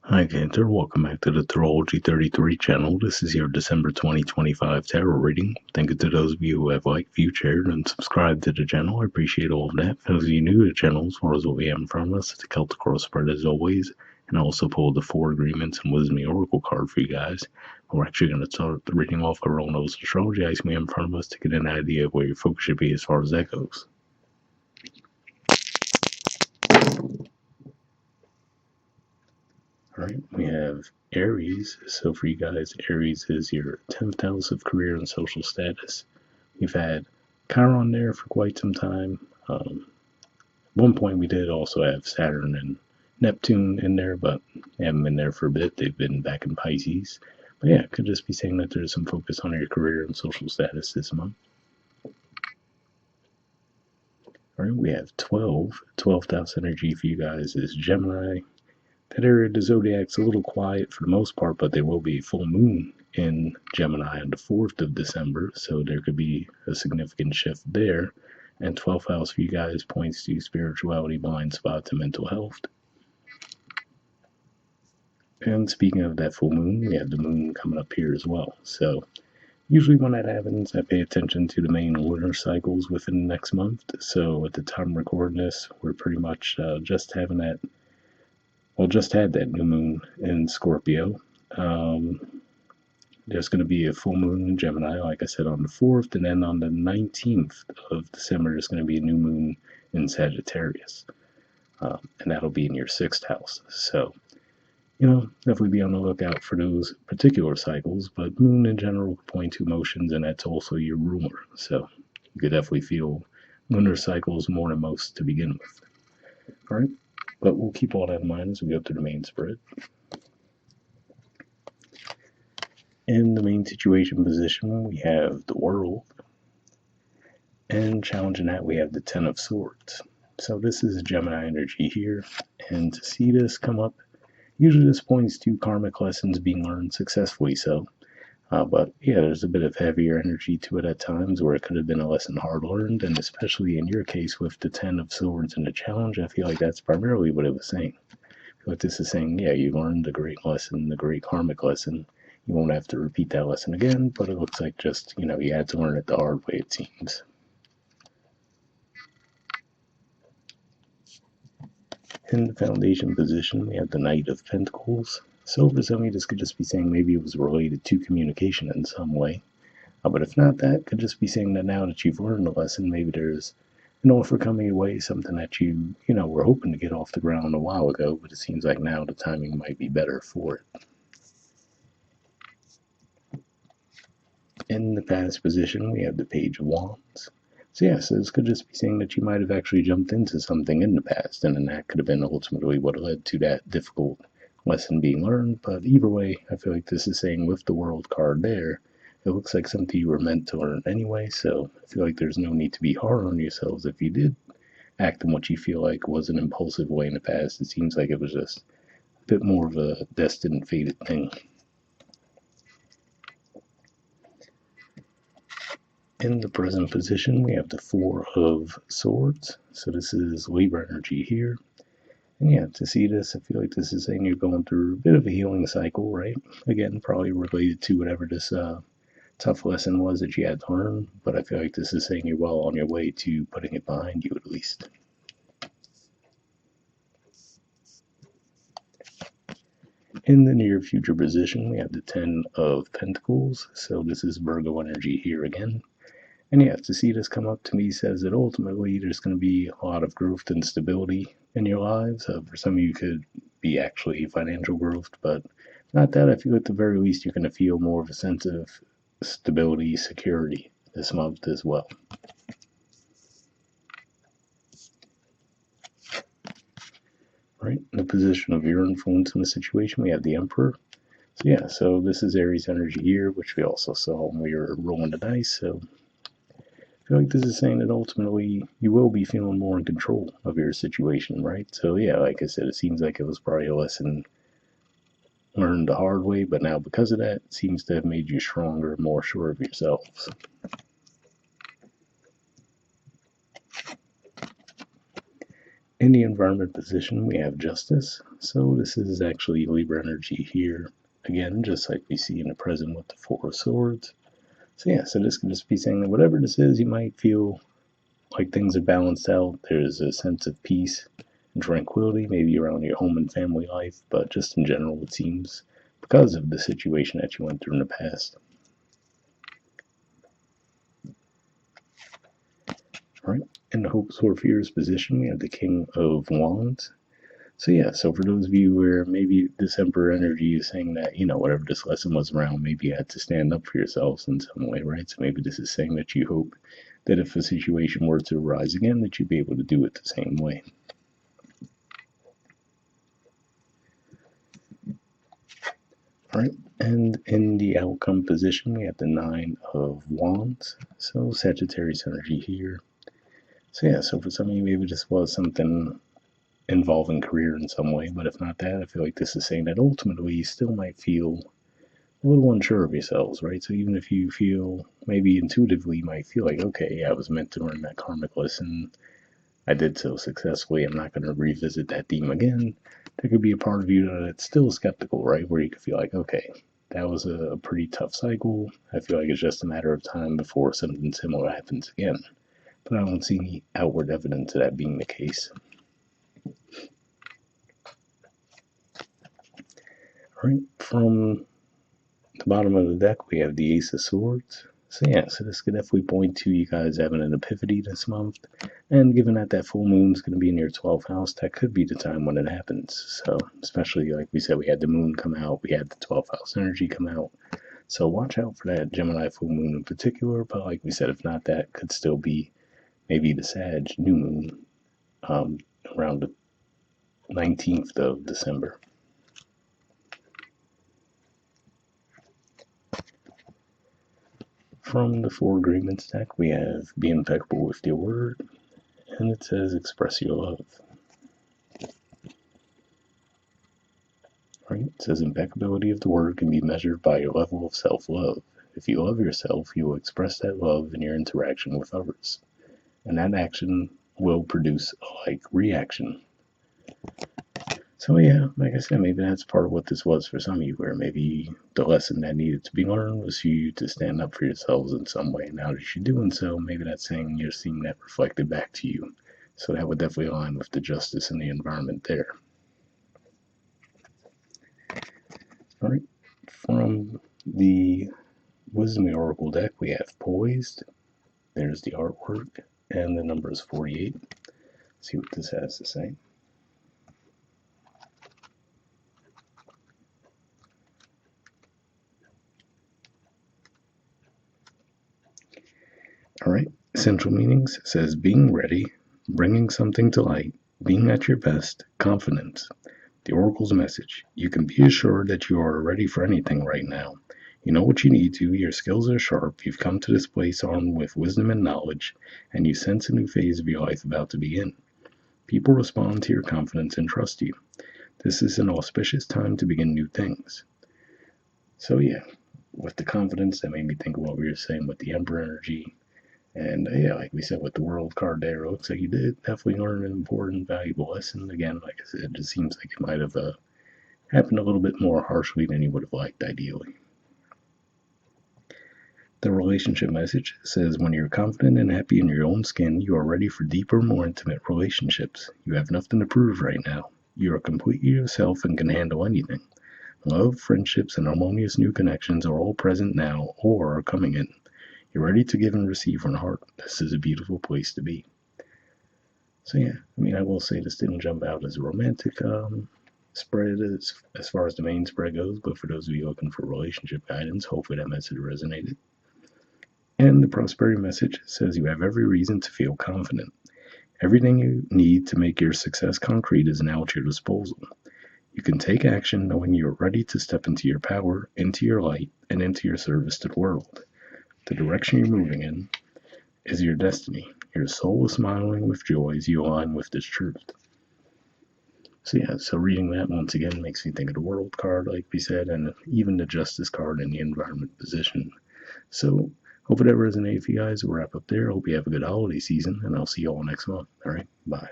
Hi, Cantor. Welcome back to the Astrology 33 channel. This is your December 2025 tarot reading. Thank you to those of you who have liked, viewed, shared, and subscribed to the channel. I appreciate all of that. For those of you new to the channel, as far as what we have in front of us, it's a Celtic cross spread as always. And I also pulled the 4 agreements and wisdom oracle card for you guys. We're actually going to start the reading off our own astrology item we have in front of us to get an idea of where your focus should be as far as that goes. All right, we have Aries. So for you guys, Aries is your 10th house of career and social status. We've had Chiron there for quite some time. At one point, we did also have Saturn and Neptune in there, but they haven't been there for a bit. They've been back in Pisces. But yeah, it could just be saying that there's some focus on your career and social status this month. All right, we have 12. 12th house energy for you guys is Gemini. That area of the zodiac's a little quiet for the most part, but there will be a full moon in Gemini on the 4th of December, so there could be a significant shift there. And 12th house for you guys points to spirituality, blind spots, and mental health. And speaking of that full moon, we have the moon coming up here as well. So usually when that happens, I pay attention to the main lunar cycles within the next month. So at the time of recording this, we're pretty much just having that just had that new moon in Scorpio. There's going to be a full moon in Gemini, like I said, on the 4th, and then on the 19th of December, there's going to be a new moon in Sagittarius, and that'll be in your 6th house. So, definitely be on the lookout for those particular cycles, but moon in general can point to emotions, and that's also your ruler. So, you could definitely feel lunar cycles more than most to begin with. All right. But we'll keep all that in mind as we go through the main spread. In the main situation position, we have the World, and challenging that, we have the Ten of Swords. So this is Gemini energy here, and to see this come up, usually this points to karmic lessons being learned successfully. But yeah, there's a bit of heavier energy to it at times where it could have been a lesson hard learned, and especially in your case with the Ten of Swords and the challenge, I feel like that's primarily what it was saying. What this is saying, yeah, you learned a great lesson, the great karmic lesson. You won't have to repeat that lesson again, but it looks like just, you had to learn it the hard way, it seems. In the foundation position, we have the Knight of Pentacles. So for some of you, this could just be saying maybe it was related to communication in some way. But if not, that could just be saying that now that you've learned the lesson, maybe there's an offer coming your way, something that you were hoping to get off the ground a while ago, but it seems like now the timing might be better for it. In the past position, we have the Page of Wands. So this could just be saying that you might have actually jumped into something in the past, and then that could have been ultimately what led to that difficult lesson being learned. But either way, I feel like this is saying with the World card there, it looks like something you were meant to learn anyway, so I feel like there's no need to be hard on yourselves if you did act in what you feel like was an impulsive way in the past. It seems like it was just a bit more of a destined, fated thing. In the present position, we have the Four of Swords. So this is Libra energy here. And yeah, to see this, I feel like this is saying you're going through a bit of a healing cycle, right? Again, probably related to whatever this tough lesson was that you had to learn. But I feel like this is saying you're well on your way to putting it behind you at least. In the near future position, we have the Ten of Pentacles. So this is Virgo energy here again. And yeah, to see this come up to me says that ultimately there's going to be a lot of growth and stability in your lives. For some of you, could be actually financial growth, but not that. I feel at the very least you're going to feel more of a sense of stability, security this month as well. Right, in the position of your influence in the situation, we have the Emperor. So this is Aries energy here, which we also saw when we were rolling the dice. So I feel like this is saying that ultimately you will be feeling more in control of your situation, right? So yeah, like I said, it seems like it was probably a lesson learned the hard way, but now because of that, it seems to have made you stronger, more sure of yourselves. In the environment position, we have justice. So this is actually Libra energy here. Again, just like we see in the present with the Four of Swords. So yeah, so this could just be saying that whatever this is, you might feel like things are balanced out. There's a sense of peace and tranquility, maybe around your home and family life, but just in general, it seems because of the situation that you went through in the past. All right, in the hopes or fears position, we have the King of Wands. So yeah, so for those of you where maybe this Emperor energy is saying that, whatever this lesson was around, maybe you had to stand up for yourselves in some way, right? So maybe this is saying that you hope that if a situation were to arise again, that you'd be able to do it the same way. All right, and in the outcome position, we have the Nine of Wands. So Sagittarius energy here. So yeah, so for some of you, maybe this was something involving career in some way, but if not that, I feel like this is saying that ultimately you still might feel a little unsure of yourselves, right? So even if you feel, maybe intuitively, you might feel like, okay, I was meant to learn that karmic lesson. I did so successfully. I'm not going to revisit that theme again. There could be a part of you that's still skeptical, right? Where you could feel like, okay, that was a pretty tough cycle. I feel like it's just a matter of time before something similar happens again. But I don't see any outward evidence of that being the case. All right, from the bottom of the deck, we have the Ace of Swords. So yeah, so this could definitely point to you guys having an epiphany this month. And given that that full moon is going to be in your 12th house, that could be the time when it happens. So especially like we said, we had the moon come out, we had the 12th house energy come out. So watch out for that Gemini full moon in particular. But like we said, if not that, could still be maybe the Sag new moon around the 19th of December. From the Four Agreements deck, we have Be Impeccable with Your Word, and it says Express Your Love. Right? It says impeccability of the word can be measured by your level of self-love. If you love yourself, you will express that love in your interaction with others, and that action will produce a like reaction. So yeah, like I said, maybe that's part of what this was for some of you, where maybe the lesson that needed to be learned was for you to stand up for yourselves in some way. Now that you're doing so, maybe that's saying you're seeing that reflected back to you. So that would definitely align with the justice in the environment there. All right, from the Wisdom Oracle deck, we have Poised. There's the artwork, and the number is 48. Let's see what this has to say. All right, essential meanings says being ready, bringing something to light, being at your best, confidence. The Oracle's message: you can be assured that you are ready for anything right now. You know what you need to, your skills are sharp, you've come to this place armed with wisdom and knowledge, and you sense a new phase of your life about to begin. People respond to your confidence and trust you. This is an auspicious time to begin new things. So yeah, with the confidence, that made me think of what we were saying with the Emperor energy. And yeah, like we said with the World card there, it looks like you did definitely learn an important, valuable lesson. Again, like I said, it just seems like it might have happened a little bit more harshly than you would have liked, ideally. The relationship message says when you're confident and happy in your own skin, you are ready for deeper, more intimate relationships. You have nothing to prove right now. You are completely yourself and can handle anything. Love, friendships, and harmonious new connections are all present now or are coming in. You're ready to give and receive from the heart. This is a beautiful place to be. So yeah, I mean, I will say this didn't jump out as a romantic spread as far as the main spread goes, but for those of you looking for relationship guidance, hopefully that message resonated. And the prosperity message says you have every reason to feel confident. Everything you need to make your success concrete is now at your disposal. You can take action knowing you're ready to step into your power, into your light, and into your service to the world. The direction you're moving in is your destiny. Your soul is smiling with joy as you align with this truth. So yeah, so reading that once again makes me think of the World card, like we said, and even the Justice card in the Environment position. So hope it ever resonated for you guys. We'll wrap up there. Hope you have a good holiday season, and I'll see you all next month. All right, bye.